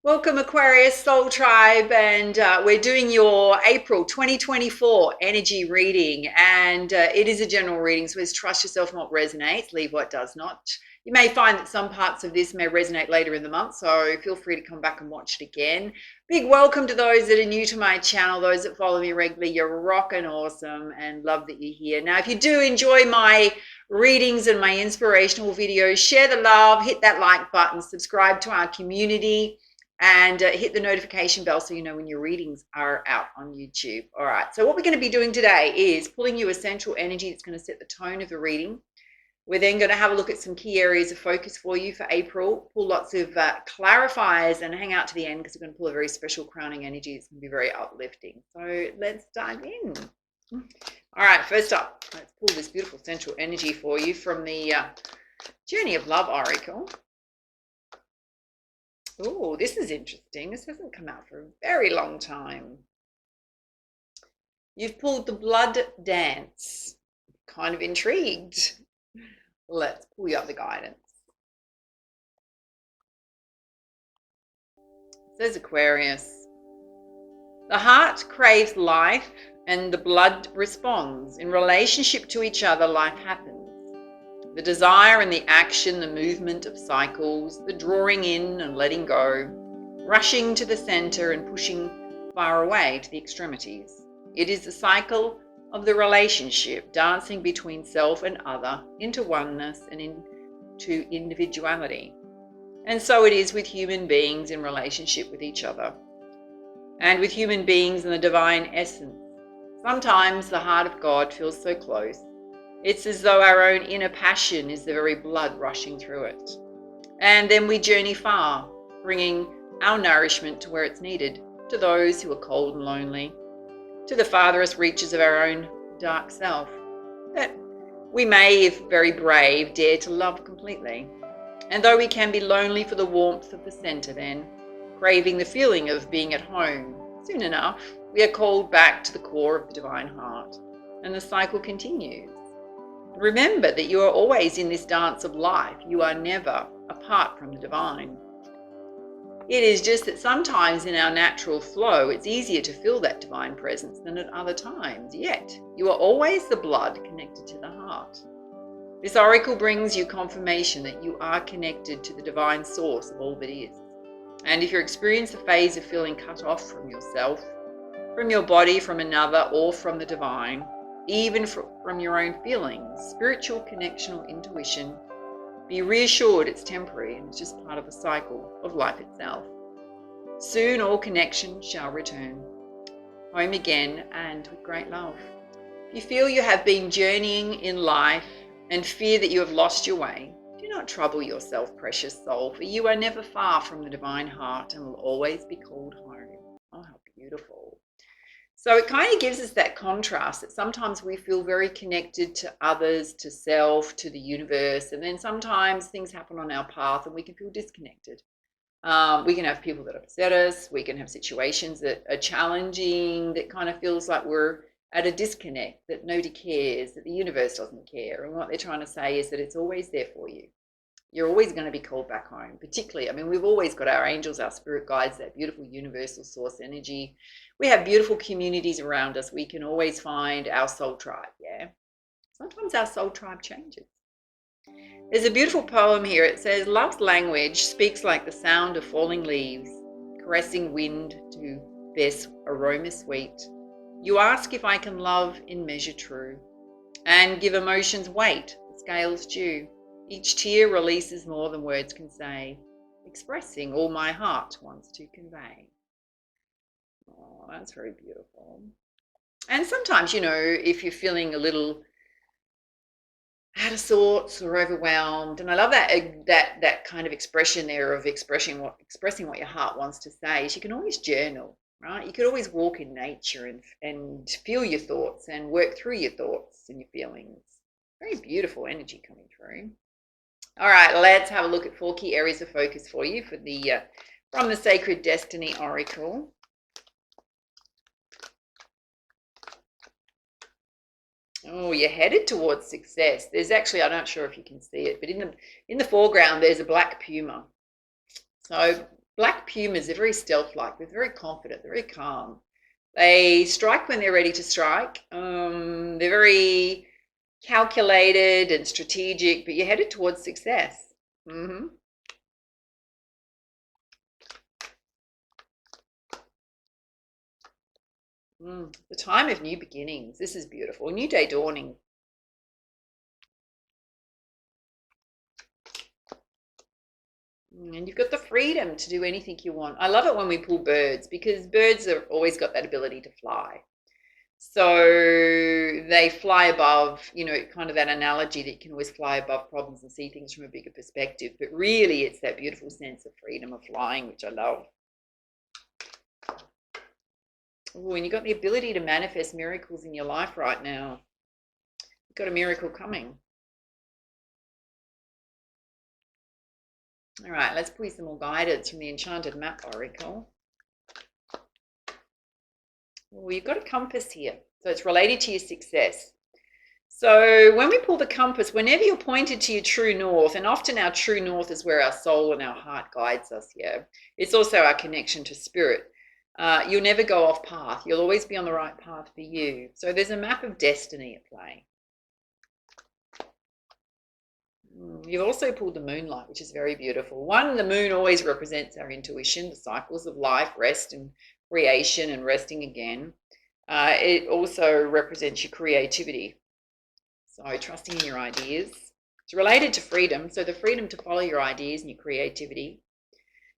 Welcome Aquarius Soul Tribe, and we're doing your April 2024 energy reading, and it is a general reading, so just trust yourself what resonates, leave what does not. You may find that some parts of this may resonate later in the month, so feel free to come back and watch it again. Big welcome to those that are new to my channel, those that follow me regularly. You're rocking awesome and love that you're here. Now, if you do enjoy my readings and my inspirational videos, share the love, hit that like button, subscribe to our community, and hit the notification bell so you know when your readings are out on YouTube. All right, so what we're going to be doing today is pulling you essential energy that's going to set the tone of the reading. We're then going to have a look at some key areas of focus for you for April, pull lots of clarifiers, and hang out to the end because we're going to pull a very special crowning energy. It's going to be very uplifting. So let's dive in. All right, first up, let's pull this beautiful essential energy for you from the Journey of Love Oracle. Oh, this is interesting. This hasn't come out for a very long time. You've pulled the Blood Dance. Kind of intrigued. Let's pull you up the guidance. It says Aquarius. The heart craves life and the blood responds. In relationship to each other, life happens. The desire and the action, the movement of cycles, the drawing in and letting go, rushing to the center and pushing far away to the extremities. It is the cycle of the relationship, dancing between self and other, into oneness and into individuality. And so it is with human beings in relationship with each other, and with human beings and the divine essence. Sometimes the heart of God feels so close. It's as though our own inner passion is the very blood rushing through it. And then we journey far, bringing our nourishment to where it's needed, to those who are cold and lonely, to the farthest reaches of our own dark self, that we may, if very brave, dare to love completely. And though we can be lonely for the warmth of the center, then, craving the feeling of being at home, soon enough, we are called back to the core of the divine heart, and the cycle continues. Remember that you are always in this dance of life. You are never apart from the divine. It is just that sometimes in our natural flow, it's easier to feel that divine presence than at other times. Yet, you are always the blood connected to the heart. This oracle brings you confirmation that you are connected to the divine source of all that is. And if you experience a phase of feeling cut off from yourself, from your body, from another, or from the divine, even from your own feelings, spiritual connection or intuition, be reassured it's temporary and it's just part of the cycle of life itself. Soon all connection shall return, home again and with great love. If you feel you have been journeying in life and fear that you have lost your way, do not trouble yourself, precious soul, for you are never far from the divine heart and will always be called home. Oh, how beautiful. So it kind of gives us that contrast that sometimes we feel very connected to others, to self, to the universe, and then sometimes things happen on our path and we can feel disconnected. We can have people that upset us, we can have situations that are challenging, that kind of feels like we're at a disconnect, that nobody cares, that the universe doesn't care. And what they're trying to say is that it's always there for you. You're always going to be called back home, particularly, I mean, we've always got our angels, our spirit guides, that beautiful universal source energy. We have beautiful communities around us. We can always find our soul tribe, yeah? Sometimes our soul tribe changes. There's a beautiful poem here. It says, love's language speaks like the sound of falling leaves, caressing wind to their aroma sweet. You ask if I can love in measure true, and give emotions weight, the scales due. Each tear releases more than words can say, expressing all my heart wants to convey. Oh, that's very beautiful. And sometimes, you know, if you're feeling a little out of sorts or overwhelmed, and I love that kind of expression there of expressing what your heart wants to say, is you can always journal, right? You could always walk in nature and feel your thoughts and work through your thoughts and your feelings. Very beautiful energy coming through. All right, let's have a look at 4 key areas of focus for you for the from the Sacred Destiny Oracle. Oh, you're headed towards success. There's actually, I'm not sure if you can see it, but in the foreground there's a black puma. So Black pumas are very stealth-like. They're very confident. They're very calm. They strike when they're ready to strike. They're very calculated and strategic, but you're headed towards success. The time of new beginnings. This is beautiful. New day dawning. And you've got the freedom to do anything you want. I love it when we pull birds, because birds have always got that ability to fly. So they fly above, kind of that analogy that you can always fly above problems and see things from a bigger perspective. But really, it's that beautiful sense of freedom of flying, which I love. Oh, and you've got the ability to manifest miracles in your life right now. You've got a miracle coming. All right, let's pull some more guidance from the Enchanted Map Oracle. Well, you've got a compass here, so it's related to your success. So when we pull the compass, whenever you're pointed to your true north, and often our true north is where our soul and our heart guides us, it's also our connection to spirit. You'll never go off path. You'll always be on the right path for you. So there's a map of destiny at play. You've also pulled the moonlight, which is very beautiful. The moon always represents our intuition, the cycles of life, rest and creation and resting again. It also represents your creativity. So trusting in your ideas. It's related to freedom, so the freedom to follow your ideas and your creativity.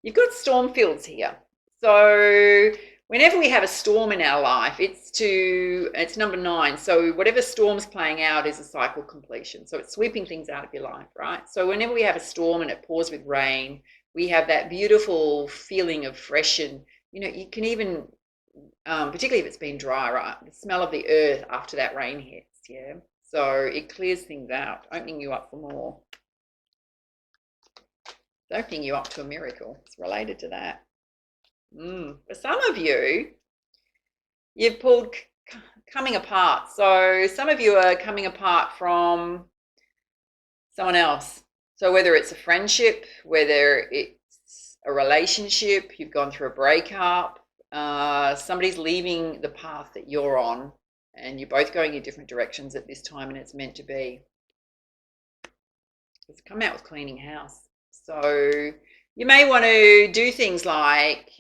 You've got storm fields here. So whenever we have a storm in our life, it's number 9. So whatever storm's playing out is a cycle completion. So it's sweeping things out of your life, right? So whenever we have a storm and it pours with rain, we have that beautiful feeling of fresh, and you can even, particularly if it's been dry, right? The smell of the earth after that rain hits, So it clears things out, opening you up for more. It's opening you up to a miracle. It's related to that. For some of you, you've pulled coming apart. So some of you are coming apart from someone else. So whether it's a friendship, whether it's a relationship, you've gone through a breakup, somebody's leaving the path that you're on, and you're both going in different directions at this time, and it's meant to be. It's come out with cleaning house. So you may want to do things like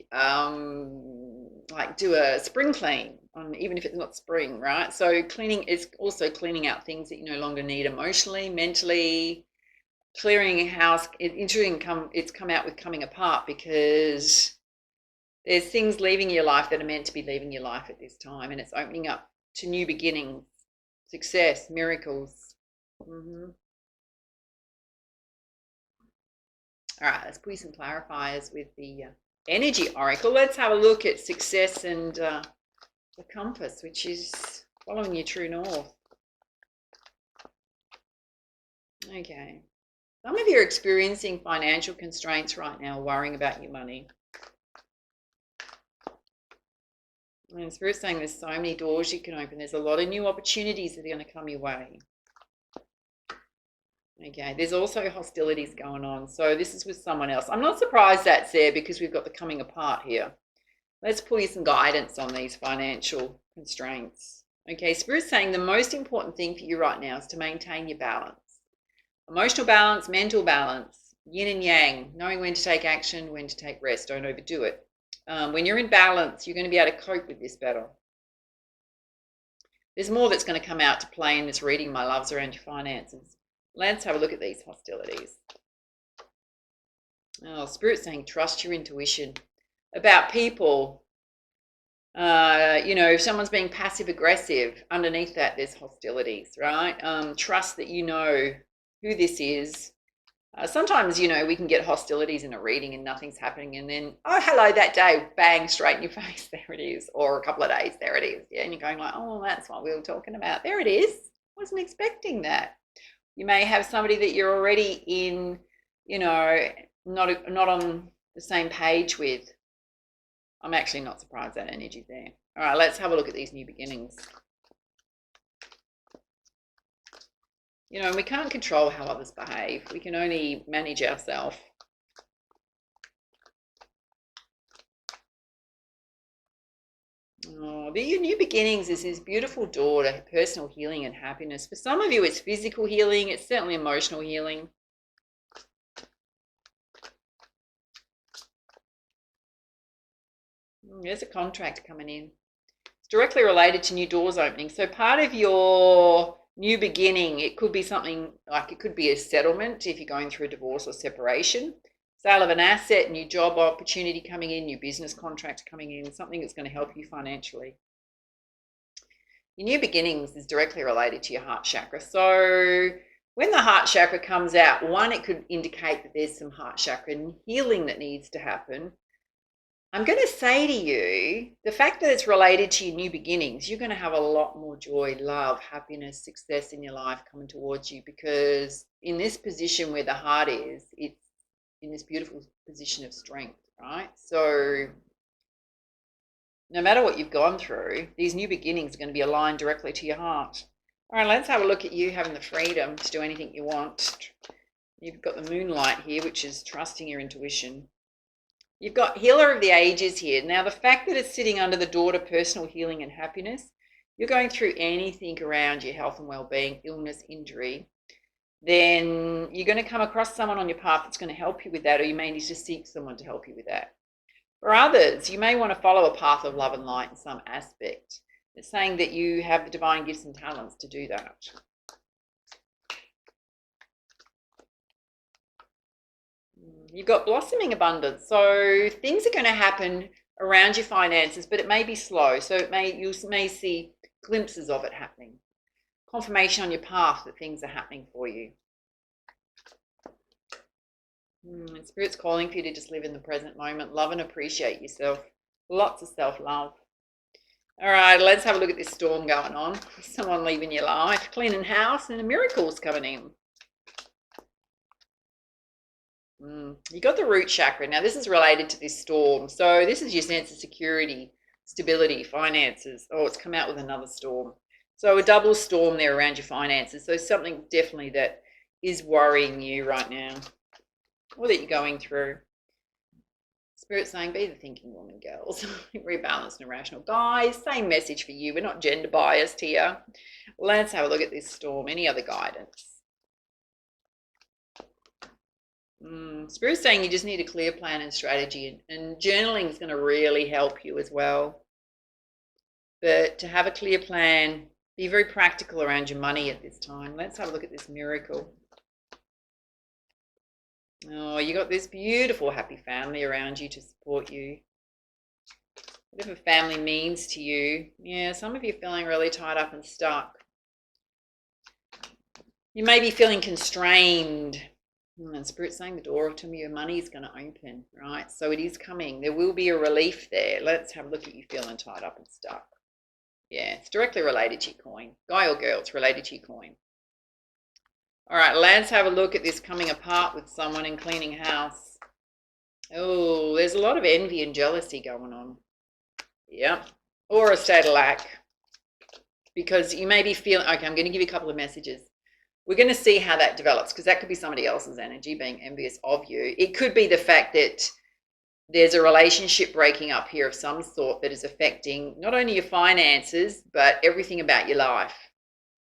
do a spring clean, even if it's not spring, right? So cleaning is also cleaning out things that you no longer need emotionally, mentally, clearing a house. It's come out with coming apart, because there's things leaving your life that are meant to be leaving your life at this time, and it's opening up to new beginnings, success, miracles. All right, let's put you some clarifiers with the Energy Oracle. Let's have a look at success and the compass, which is following your true north. Okay. Some of you are experiencing financial constraints right now, worrying about your money. And Spirit's saying there's so many doors you can open. There's a lot of new opportunities that are going to come your way. Okay, there's also hostilities going on. So this is with someone else. I'm not surprised that's there, because we've got the coming apart here. Let's pull you some guidance on these financial constraints. Okay, Spirit's saying the most important thing for you right now is to maintain your balance. Emotional balance, mental balance, yin and yang, knowing when to take action, when to take rest. Don't overdo it. When you're in balance, you're going to be able to cope with this better. There's more that's going to come out to play in this reading, my loves, around your finances. Let's have a look at these hostilities. Oh, Spirit's saying trust your intuition. About people, if someone's being passive aggressive, underneath that there's hostilities, right? Trust that you know who this is. Sometimes, we can get hostilities in a reading and nothing's happening, and then, oh, hello, that day, bang, straight in your face, there it is. Or a couple of days, there it is. And you're going like, oh, that's what we were talking about. There it is. Wasn't expecting that. You may have somebody that you're already in, not on the same page with. I'm actually not surprised that energy's there. All right, let's have a look at these new beginnings. We can't control how others behave. We can only manage ourselves. Oh, your new beginnings is this beautiful door to personal healing and happiness. For some of you, it's physical healing. It's certainly emotional healing. There's a contract coming in. It's directly related to new doors opening. So part of your new beginning, it could be something like, it could be a settlement if you're going through a divorce or separation, sale of an asset, new job opportunity coming in, new business contract coming in, something that's going to help you financially. Your new beginnings is directly related to your heart chakra. So when the heart chakra comes out, one, it could indicate that there's some heart chakra healing that needs to happen. I'm going to say to you, the fact that it's related to your new beginnings, you're going to have a lot more joy, love, happiness, success in your life coming towards you, because in this position where the heart is, it's in this beautiful position of strength, right? So no matter what you've gone through, these new beginnings are going to be aligned directly to your heart. All right, let's have a look at you having the freedom to do anything you want. You've got the moonlight here, which is trusting your intuition. You've got healer of the ages here. Now, the fact that it's sitting under the door to personal healing and happiness, you're going through anything around your health and well-being, illness, injury, then you're going to come across someone on your path that's going to help you with that, or you may need to seek someone to help you with that. For others, you may want to follow a path of love and light in some aspect. It's saying that you have the divine gifts and talents to do that. You've got blossoming abundance. So things are going to happen around your finances, but it may be slow. So you may see glimpses of it happening. Confirmation on your path that things are happening for you. And Spirit's calling for you to just live in the present moment. Love and appreciate yourself. Lots of self-love. All right, let's have a look at this storm going on. Someone leaving your life, cleaning house, and a miracle's coming in. You got the root chakra. Now, this is related to this storm. So this is your sense of security, stability, finances. Oh, it's come out with another storm. So a double storm there around your finances. So something definitely that is worrying you right now, or that you're going through. Spirit saying, be the thinking woman, girls. Rebalanced and rational. Guys, same message for you. We're not gender biased here. Let's have a look at this storm. Any other guidance? Spirit's saying you just need a clear plan and strategy, and journaling is going to really help you as well. But to have a clear plan, be very practical around your money at this time. Let's have a look at this miracle. Oh, you got this beautiful, happy family around you to support you. Whatever family means to you. Yeah, some of you are feeling really tied up and stuck. You may be feeling constrained. And Spirit's saying the door to your money is going to open, right? So it is coming. There will be a relief there. Let's have a look at you feeling tied up and stuck. Yeah, it's directly related to your coin. Guy or girl, it's related to your coin. All right, let's have a look at this coming apart with someone and cleaning house. Oh, there's a lot of envy and jealousy going on. Yeah, or a state of lack. Because you may be feeling, okay, I'm going to give you a couple of messages. We're going to see how that develops, because that could be somebody else's energy being envious of you. It could be the fact that there's a relationship breaking up here of some sort that is affecting not only your finances, but everything about your life.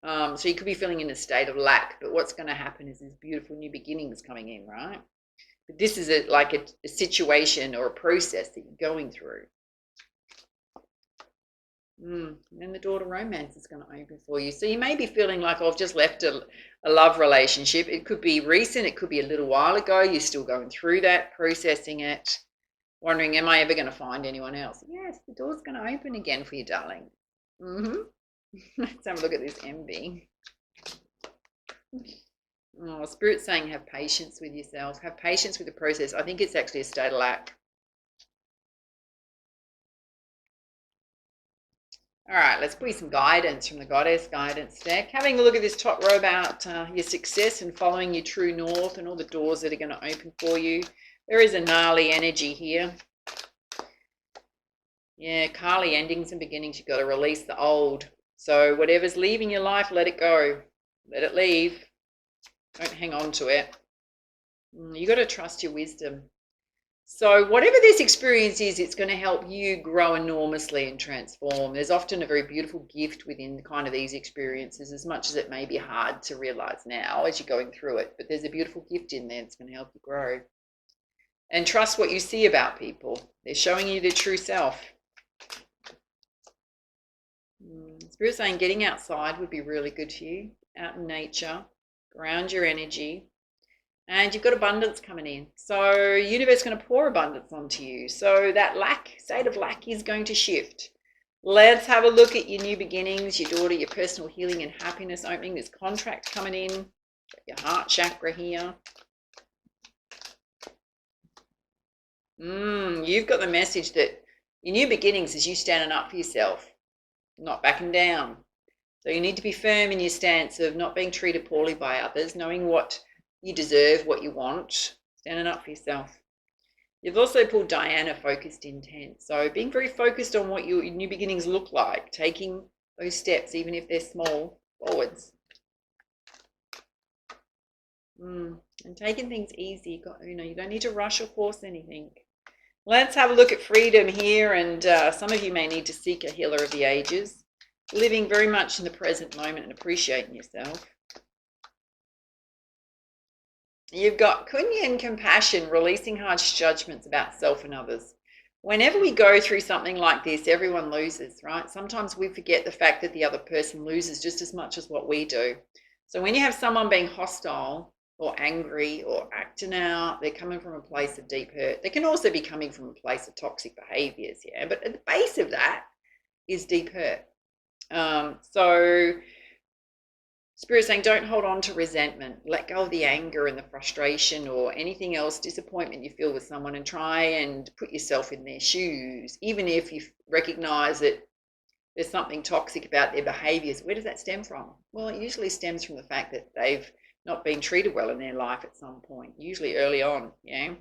So you could be feeling in a state of lack, but what's going to happen is these beautiful new beginnings coming in, right? But this is like a situation or a process that you're going through. And then the door to romance is going to open for you. So you may be feeling like, oh, I've just left a love relationship. It could be recent. It could be a little while ago. You're still going through that, processing it, wondering, am I ever going to find anyone else? Yes, the door's going to open again for you, darling. Let's have a look at this envy. Oh, Spirit's saying have patience with yourself. Have patience with the process. I think it's actually a state of lack. All right, let's put you some guidance from the Goddess Guidance deck. Having a look at this top row about your success and following your true north and all the doors that are going to open for you. There is a gnarly energy here. Yeah, Kali, endings and beginnings. You've got to release the old. So whatever's leaving your life, let it go. Let it leave. Don't hang on to it. You got to trust your wisdom. So whatever this experience is, it's going to help you grow enormously and transform. There's often a very beautiful gift within kind of these experiences, as much as it may be hard to realize now as you're going through it. But there's a beautiful gift in there that's going to help you grow. And trust what you see about people. They're showing you their true self. Spirit's saying getting outside would be really good for you. Out in nature, ground your energy. And you've got abundance coming in. So universe is going to pour abundance onto you. So that state of lack is going to shift. Let's have a look at your new beginnings, your daughter, your personal healing and happiness opening. There's contracts coming in. Got your heart chakra here. You've got the message that your new beginnings is you standing up for yourself, not backing down. So you need to be firm in your stance of not being treated poorly by others, knowing what you deserve, what you want, standing up for yourself. You've also pulled Diana, focused intent. So being very focused on what your new beginnings look like, taking those steps, even if they're small, forwards. And taking things easy. You don't need to rush or force anything. Let's have a look at freedom here. And some of you may need to seek a healer of the ages. Living very much in the present moment and appreciating yourself. You've got kunya and compassion, releasing harsh judgments about self and others. Whenever we go through something like this, everyone loses, right? Sometimes we forget the fact that the other person loses just as much as what we do. So when you have someone being hostile or angry or acting out, they're coming from a place of deep hurt. They can also be coming from a place of toxic behaviors, yeah? But at the base of that is deep hurt. So Spirit's saying don't hold on to resentment. Let go of the anger and the frustration or anything else, disappointment you feel with someone, and try and put yourself in their shoes. Even if you recognize that there's something toxic about their behaviors, where does that stem from? Well, it usually stems from the fact that they've not been treated well in their life at some point, usually early on, yeah?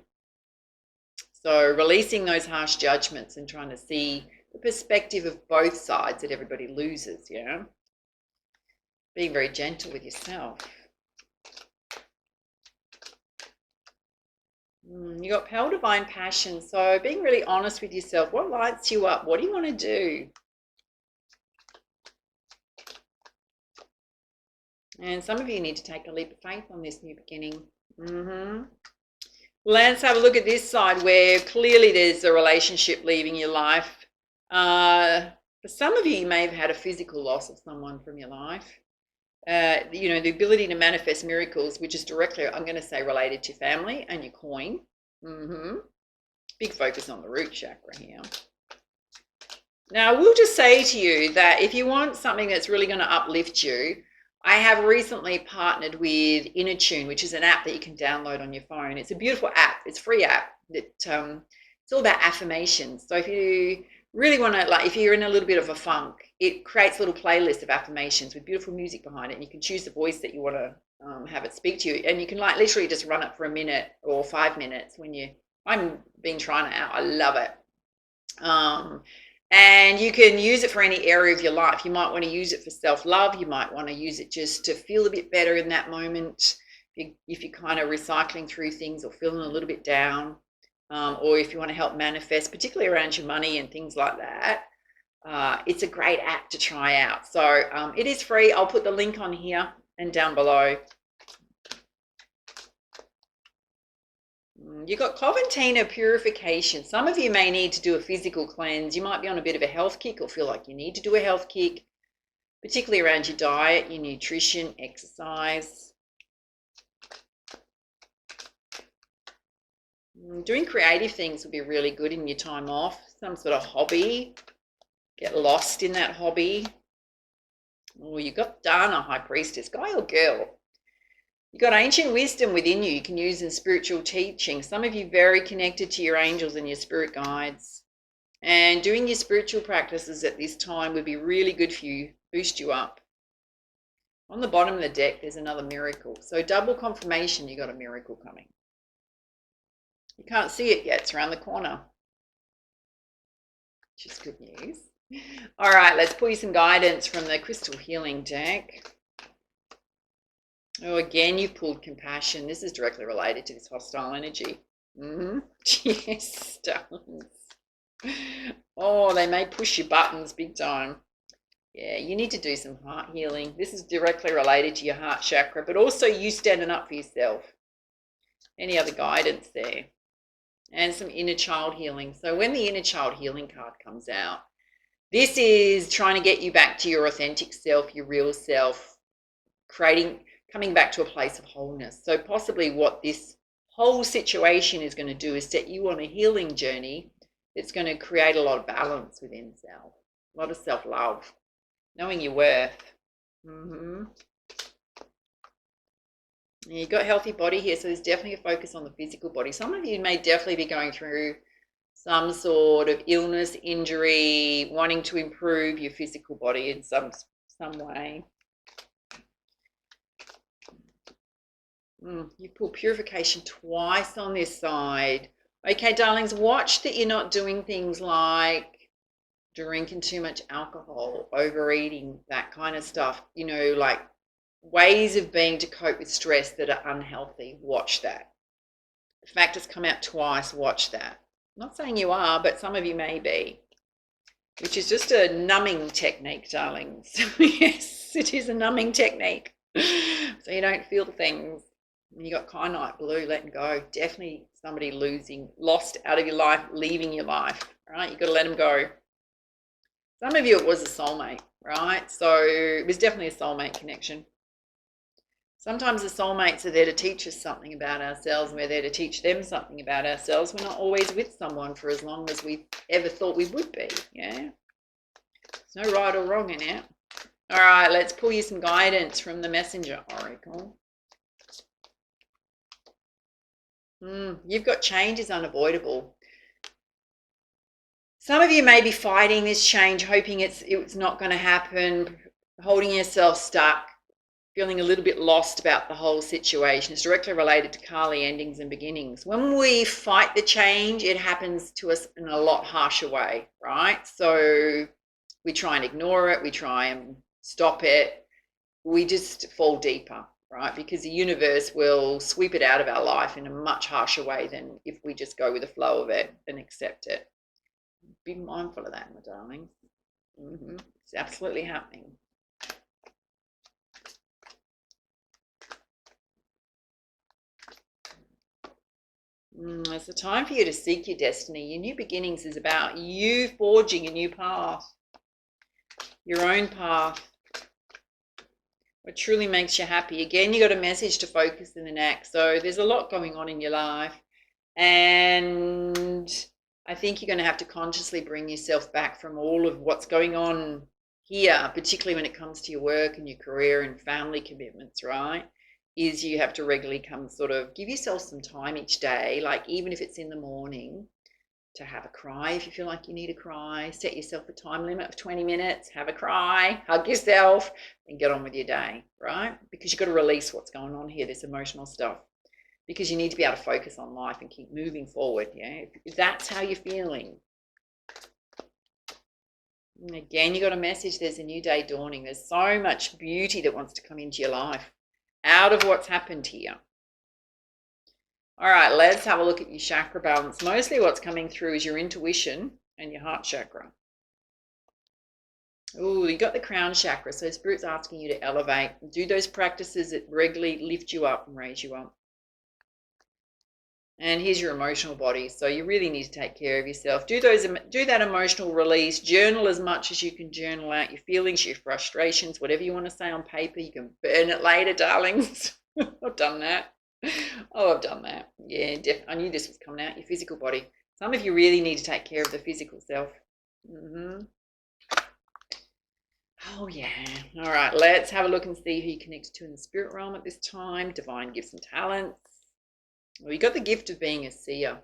So releasing those harsh judgments and trying to see the perspective of both sides, that everybody loses, yeah? Being very gentle with yourself. You got Pale Divine Passion. So being really honest with yourself. What lights you up? What do you want to do? And some of you need to take a leap of faith on this new beginning. Let's have a look at this side where clearly there's a relationship leaving your life. For some of you, you may have had a physical loss of someone from your life. The ability to manifest miracles, which is directly, I'm going to say, related to family and your coin. Big focus on the root chakra here. Now, I will just say to you that if you want something that's really going to uplift you, I have recently partnered with Inner Tune, which is an app that you can download on your phone. It's a beautiful app. It's a free app. It's all about affirmations. So if you really want to, if you're in a little bit of a funk, it creates a little playlist of affirmations with beautiful music behind it. And you can choose the voice that you want to have it speak to you. And you can literally just run it for a minute or 5 minutes I've been trying it out. I love it. And you can use it for any area of your life. You might want to use it for self-love. You might want to use it just to feel a bit better in that moment. If you're kind of recycling through things or feeling a little bit down. Or if you want to help manifest, particularly around your money and things like that, it's a great app to try out. So it is free. I'll put the link on here and down below. You've got Coventina purification. Some of you may need to do a physical cleanse. You might be on a bit of a health kick or feel like you need to do a health kick, particularly around your diet, your nutrition, exercise. Doing creative things will be really good in your time off. Some sort of hobby. Get lost in that hobby. Oh, you've got Dana, High Priestess, guy or girl. You've got ancient wisdom within you can use in spiritual teaching. Some of you very connected to your angels and your spirit guides. And doing your spiritual practices at this time would be really good for you, boost you up. On the bottom of the deck, there's another miracle. So double confirmation you got a miracle coming. You can't see it yet, it's around the corner. Which is good news. All right, let's pull you some guidance from the Crystal Healing deck. Oh, again, you've pulled compassion. This is directly related to this hostile energy. Yes, darlings. Oh, they may push your buttons big time. Yeah, you need to do some heart healing. This is directly related to your heart chakra, but also you standing up for yourself. Any other guidance there? And some inner child healing. So when the inner child healing card comes out, this is trying to get you back to your authentic self, your real self, coming back to a place of wholeness. So possibly what this whole situation is going to do is set you on a healing journey that's going to create a lot of balance within self, a lot of self-love, knowing your worth. You've got healthy body here, so there's definitely a focus on the physical body. Some of you may definitely be going through some sort of illness, injury, wanting to improve your physical body in some way. You pull purification twice on this side. Okay, darlings, watch that you're not doing things like drinking too much alcohol, overeating, that kind of stuff. You know, like ways of being to cope with stress that are unhealthy. Watch that. The fact it's come out twice, watch that. I'm not saying you are, but some of you may be, which is just a numbing technique, darlings. Yes, it is a numbing technique. So you don't feel things. When you got kyanite blue, letting go. Definitely somebody lost out of your life, leaving your life, right? You've got to let them go. Some of you, it was a soulmate, right? So it was definitely a soulmate connection. Sometimes the soulmates are there to teach us something about ourselves, and we're there to teach them something about ourselves. We're not always with someone for as long as we ever thought we would be, yeah? There's no right or wrong in it. All right, let's pull you some guidance from the Messenger Oracle. You've got change is unavoidable. Some of you may be fighting this change, hoping it's not going to happen, holding yourself stuck, feeling a little bit lost about the whole situation. It's directly related to Kali, endings and beginnings. When we fight the change, it happens to us in a lot harsher way, right? So we try and ignore it, we try and stop it, we just fall deeper, right? Because the universe will sweep it out of our life in a much harsher way than if we just go with the flow of it and accept it. Be mindful of that, my darling. It's absolutely happening. It's a time for you to seek your destiny. Your new beginnings is about you forging a new path, your own path, what truly makes you happy. Again, you got a message to focus and enact. So there's a lot going on in your life, and I think you're going to have to consciously bring yourself back from all of what's going on here, particularly when it comes to your work and your career and family commitments, right? Is you have to regularly come sort of give yourself some time each day, like even if it's in the morning, to have a cry if you feel like you need a cry. Set yourself a time limit of 20 minutes, have a cry, hug yourself, and get on with your day, right? Because you've got to release what's going on here, this emotional stuff, because you need to be able to focus on life and keep moving forward, yeah? If that's how you're feeling. And again, you got a message, there's a new day dawning. There's so much beauty that wants to come into your life out of what's happened here. All right, let's have a look at your chakra balance. Mostly what's coming through is your intuition and your heart chakra. Oh, you got the crown chakra. So Spirit's asking you to elevate. Do those practices that regularly lift you up and raise you up. And here's your emotional body. So you really need to take care of yourself. Do that emotional release. Journal as much as you can journal out your feelings, your frustrations, whatever you want to say on paper. You can burn it later, darlings. I've done that. Oh, I've done that. Yeah, I knew this was coming out, your physical body. Some of you really need to take care of the physical self. Oh, yeah. All right, let's have a look and see who you connect to in the spirit realm at this time. Divine gifts and talents. Well, you got the gift of being a seer.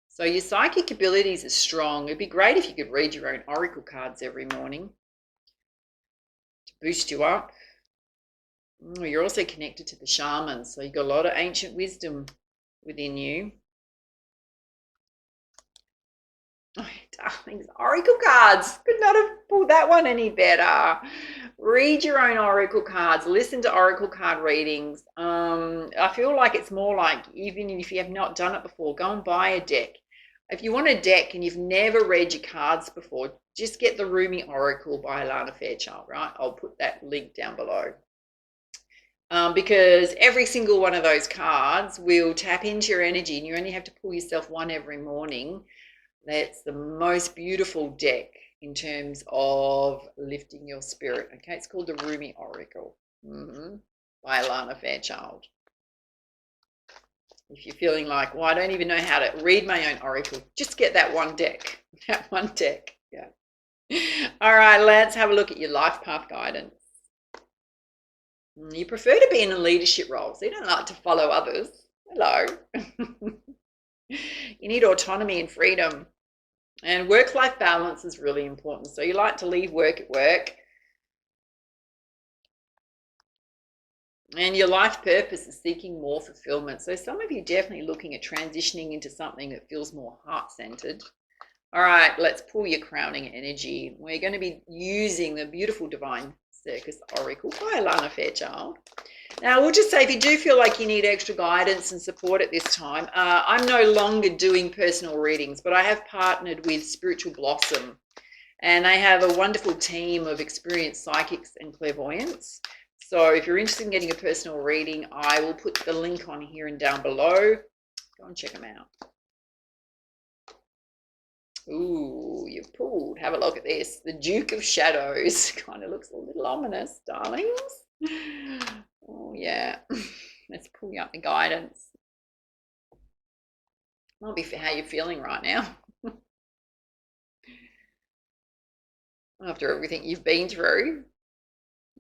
So your psychic abilities are strong. It'd be great if you could read your own oracle cards every morning to boost you up. You're also connected to the shamans, so you've got a lot of ancient wisdom within you. Oh, darlings, oracle cards. Could not have pulled that one any better. Read your own oracle cards, listen to oracle card readings. I feel like it's more like, even if you have not done it before, go and buy a deck. If you want a deck and you've never read your cards before, just get the Rumi Oracle by Alana Fairchild, right? I'll put that link down below. Because every single one of those cards will tap into your energy, and you only have to pull yourself one every morning. That's the most beautiful deck in terms of lifting your spirit. Okay, it's called the Rumi Oracle by Alana Fairchild. If you're feeling like, well, I don't even know how to read my own oracle, just get that one deck. That one deck. Yeah. All right, let's have a look at your life path guidance. You prefer to be in a leadership role, so you don't like to follow others. Hello. You need autonomy and freedom. And work-life balance is really important. So you like to leave work at work. And your life purpose is seeking more fulfillment. So some of you definitely looking at transitioning into something that feels more heart-centered. All right, let's pull your crowning energy. We're going to be using the beautiful Divine Circus Oracle by Alana Fairchild. Now, we'll just say if you do feel like you need extra guidance and support at this time, I'm no longer doing personal readings, but I have partnered with Spiritual Blossom, and they have a wonderful team of experienced psychics and clairvoyants. So if you're interested in getting a personal reading, I will put the link on here and down below. Go and check them out. Ooh, you've pulled. Have a look at this. The Duke of Shadows. Kind of looks a little ominous, darlings. Oh, yeah. Let's pull you up the guidance. Might be for how you're feeling right now. After everything you've been through.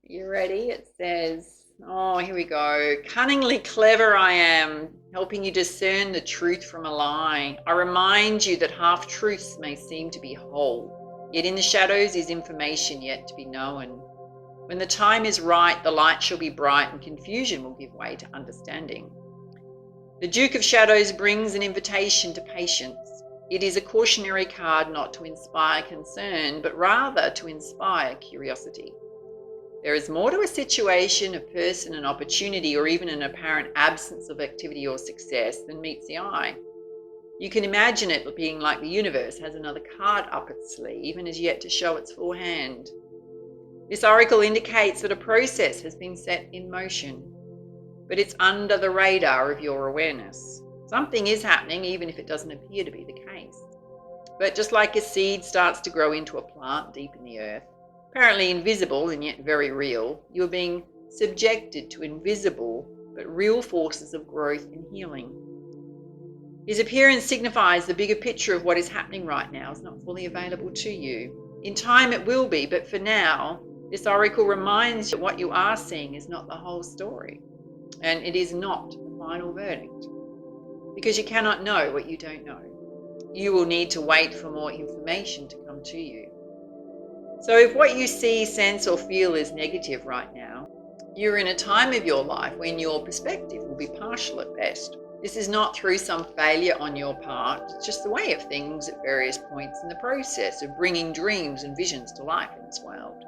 You ready? It says, oh, here we go. Cunningly clever I am, helping you discern the truth from a lie. I remind you that half-truths may seem to be whole, yet in the shadows is information yet to be known. When the time is right, the light shall be bright and confusion will give way to understanding. The Duke of Shadows brings an invitation to patience. It is a cautionary card not to inspire concern, but rather to inspire curiosity. There is more to a situation, a person, an opportunity, or even an apparent absence of activity or success than meets the eye. You can imagine it being like the universe has another card up its sleeve and is yet to show its full hand. This oracle indicates that a process has been set in motion, but it's under the radar of your awareness. Something is happening, even if it doesn't appear to be the case. But just like a seed starts to grow into a plant deep in the earth, apparently invisible and yet very real, you are being subjected to invisible but real forces of growth and healing. His appearance signifies the bigger picture of what is happening right now is not fully available to you. In time it will be, but for now, this oracle reminds you what you are seeing is not the whole story, and it is not the final verdict, because you cannot know what you don't know. You will need to wait for more information to come to you. So if what you see, sense, or feel is negative right now, you're in a time of your life when your perspective will be partial at best. This is not through some failure on your part, it's just the way of things at various points in the process of bringing dreams and visions to life in this world.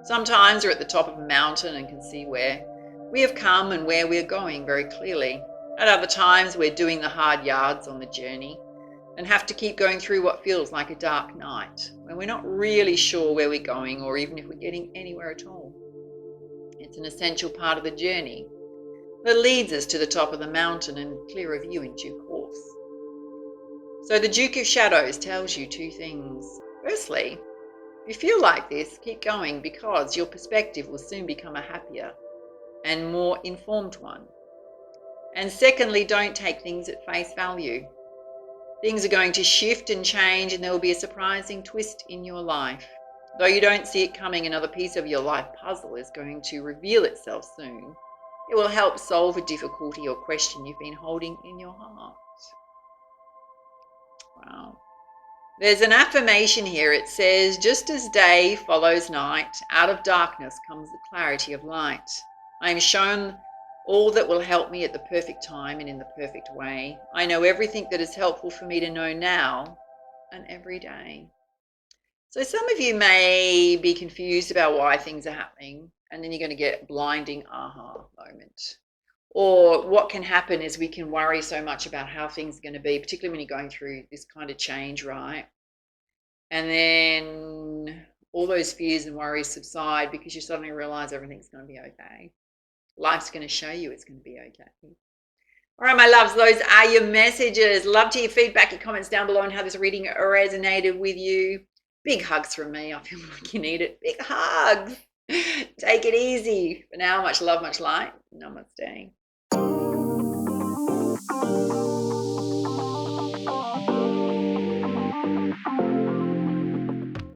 Sometimes we're at the top of a mountain and can see where we have come and where we're going very clearly. At other times we're doing the hard yards on the journey and have to keep going through what feels like a dark night when we're not really sure where we're going or even if we're getting anywhere at all. It's an essential part of the journey that leads us to the top of the mountain and clearer view in due course. So the Duke of Shadows tells you two things. Firstly, if you feel like this, keep going, because your perspective will soon become a happier and more informed one. And secondly, don't take things at face value. Things are going to shift and change, and there will be a surprising twist in your life. Though you don't see it coming, another piece of your life puzzle is going to reveal itself soon. It will help solve a difficulty or question you've been holding in your heart. Wow. There's an affirmation here. It says, just as day follows night, out of darkness comes the clarity of light. I am shown all that will help me at the perfect time and in the perfect way. I know everything that is helpful for me to know now and every day. So some of you may be confused about why things are happening, and then you're going to get a blinding aha moment. Or what can happen is we can worry so much about how things are going to be, particularly when you're going through this kind of change, right? And then all those fears and worries subside because you suddenly realize everything's going to be okay. Life's going to show you it's going to be okay. All right, my loves, those are your messages. Love to hear feedback, your comments down below and how this reading resonated with you. Big hugs from me. I feel like you need it. Big hugs. Take it easy. For now, much love, much light. Namaste.